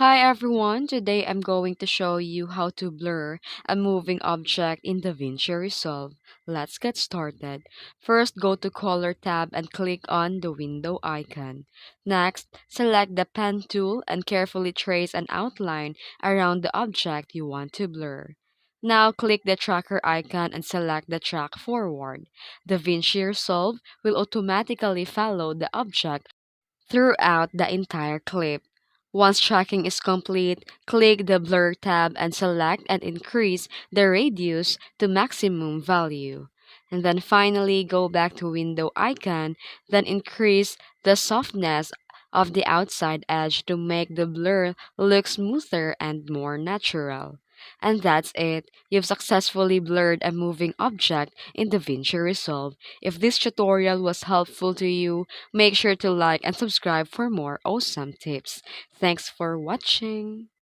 Hi everyone, today I'm going to show you how to blur a moving object in DaVinci Resolve. Let's get started. First, go to Color tab and click on the window icon. Next, select the pen tool and carefully trace an outline around the object you want to blur. Now click the tracker icon and select the track forward. DaVinci Resolve will automatically follow the object throughout the entire clip. Once tracking is complete, click the Blur tab and select and increase the radius to maximum value. And then finally go back to window icon, then increase the softness of the outside edge to make the blur look smoother and more natural. And that's it. You've successfully blurred a moving object in DaVinci Resolve. If this tutorial was helpful to you, make sure to like and subscribe for more awesome tips. Thanks for watching.